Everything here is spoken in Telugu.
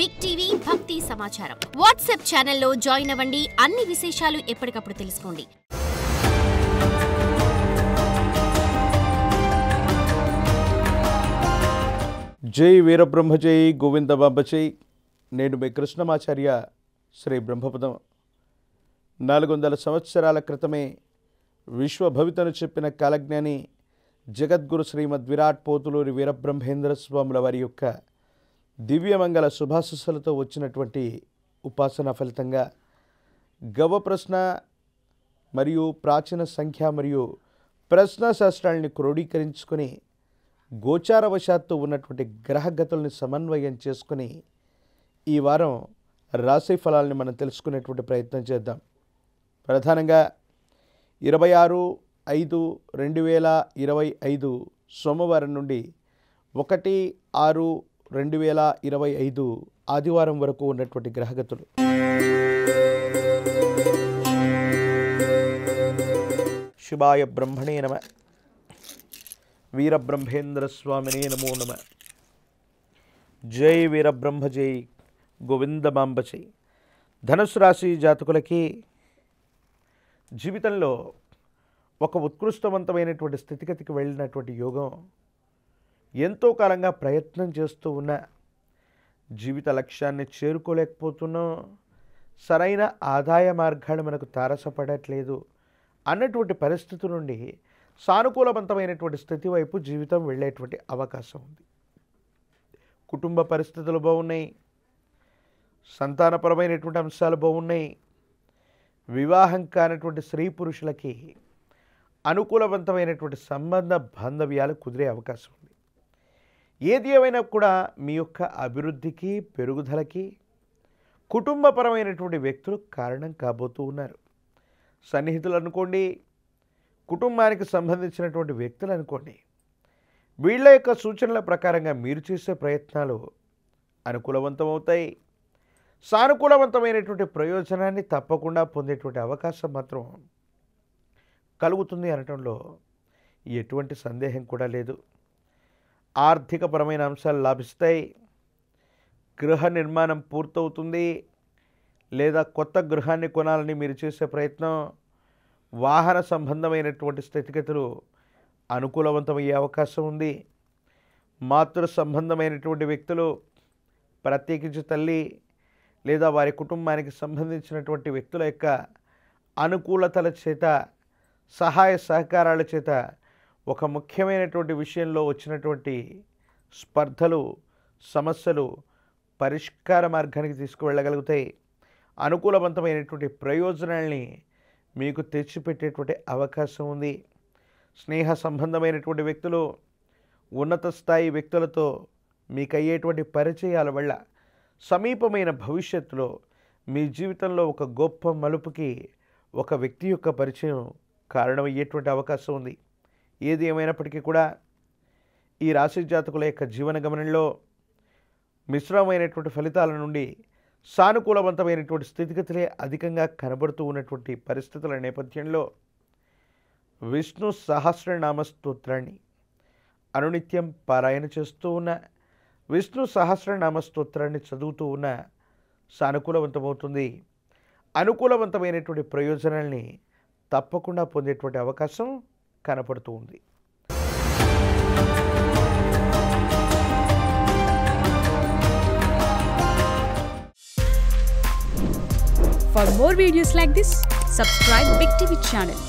బిగ్ టీవీ భక్తి సమాచారం వాట్సాప్ ఛానల్లో జాయిన్ అవ్వండి. అన్ని విశేషాలు ఎప్పటికప్పుడు తెలుసుకోండి. జై వీరబ్రహ్మ జై గోవింద బాబ జై. నేను మీ కృష్ణమాచార్య శ్రీ బ్రహ్మపదం. 400 సంవత్సరాల క్రితమే విశ్వభవితను చెప్పిన కాలజ్ఞాని జగద్గురు శ్రీమద్ విరాట్ పోతులూరి వీరబ్రహ్మేంద్ర స్వాముల వారి యొక్క దివ్యమంగళ శుభాశస్సులతో వచ్చినటువంటి ఉపాసన ఫలితంగా గవ ప్రశ్న మరియు ప్రాచీన సంఖ్య మరియు ప్రశ్న శాస్త్రాలని క్రోడీకరించుకొని గోచారవశాత్తు ఉన్నటువంటి గ్రహగతుల్ని సమన్వయం చేసుకుని ఈ వారం రాశి ఫలాలని మనం తెలుసుకునేటువంటి ప్రయత్నం చేద్దాం. ప్రధానంగా 26/5/2025 సోమవారం నుండి 1/6/2025 ఆదివారం వరకు ఉన్నటువంటి గ్రహగతులు. శివాయ బ్రహ్మణే నమ. వీరబ్రహ్మేంద్ర స్వామినే నమో నమ. జై వీరబ్రహ్మ జై గోవిందమాంబ జై. ధనుసు రాశి జాతకులకి జీవితంలో ఒక ఉత్కృష్టవంతమైనటువంటి స్థితిగతికి వెళ్ళినటువంటి యోగం, ఎంతో కాలంగా ప్రయత్నం చేస్తూ ఉన్న జీవిత లక్ష్యాన్ని చేరుకోలేకపోతున్నాం, సరైన ఆదాయ మార్గాలు మనకు తారసపడట్లేదు అన్నటువంటి పరిస్థితి నుండి సానుకూలవంతమైనటువంటి స్థితి వైపు జీవితం వెళ్ళేటువంటి అవకాశం ఉంది. కుటుంబ పరిస్థితులు బాగున్నాయి, సంతానపరమైనటువంటి అంశాలు బాగున్నాయి. వివాహం కానటువంటి స్త్రీ పురుషులకి అనుకూలవంతమైనటువంటి సంబంధ బాంధవ్యాలు కుదిరే అవకాశం ఉంది. ఏది ఏమైనా కూడా మీ యొక్క అభివృద్ధికి పెరుగుదలకి కుటుంబపరమైనటువంటి వ్యక్తులు కారణం కాబోతూ ఉన్నారు. సన్నిహితులు అనుకోండి, కుటుంబానికి సంబంధించినటువంటి వ్యక్తులు అనుకోండి, వీళ్ళ యొక్క సూచనల ప్రకారంగా మీరు చేసే ప్రయత్నాలు అనుకూలవంతమవుతాయి. సానుకూలవంతమైనటువంటి ప్రయోజనాన్ని తప్పకుండా పొందేటువంటి అవకాశం మాత్రం కలుగుతుంది అనటంలో ఎటువంటి సందేహం కూడా లేదు. ఆర్థికపరమైన అంశాలు లాభిస్తాయి. గృహ నిర్మాణం పూర్తవుతుంది, లేదా కొత్త గృహాన్ని కొనాలని మీరు చేసే ప్రయత్నం, వాహన సంబంధమైనటువంటి స్థితిగతులు అనుకూలవంతమయ్యే అవకాశం ఉంది. మాతృ సంబంధమైనటువంటి వ్యక్తులు, ప్రత్యేకించి తల్లి లేదా వారి కుటుంబానికి సంబంధించినటువంటి వ్యక్తుల యొక్క అనుకూలతల చేత, సహాయ సహకారాల చేత ఒక ముఖ్యమైనటువంటి విషయంలో వచ్చినటువంటి స్పర్ధలు, సమస్యలు పరిష్కార మార్గానికి తీసుకువెళ్ళగలుగుతాయి. అనుకూలవంతమైనటువంటి ప్రయోజనాల్ని మీకు తెచ్చిపెట్టేటువంటి అవకాశం ఉంది. స్నేహ సంబంధమైనటువంటి వ్యక్తులు, ఉన్నత స్థాయి వ్యక్తులతో మీకు అయ్యేటువంటి పరిచయాల వల్ల సమీపమైన భవిష్యత్తులో మీ జీవితంలో ఒక గొప్ప మలుపుకి ఒక వ్యక్తి యొక్క పరిచయం కారణమయ్యేటువంటి అవకాశం ఉంది. ఏది ఏమైనప్పటికీ కూడా ఈ రాశి జాతకుల యొక్క జీవన గమనంలో మిశ్రమైనటువంటి ఫలితాల నుండి సానుకూలవంతమైనటువంటి స్థితిగతులే అధికంగా కనబడుతూ ఉన్నటువంటి పరిస్థితుల నేపథ్యంలో విష్ణు సహస్రనామ స్తోత్రాన్ని అనునిత్యం పారాయణ చేస్తూ ఉన్న, విష్ణు సహస్రనామ స్తోత్రాన్ని చదువుతూ ఉన్న సానుకూలవంతమవుతుంది. అనుకూలవంతమైనటువంటి ప్రయోజనాల్ని తప్పకుండా పొందేటువంటి అవకాశం కనపడుతూ ఉంది. For more videos like this, subscribe Big TV channel.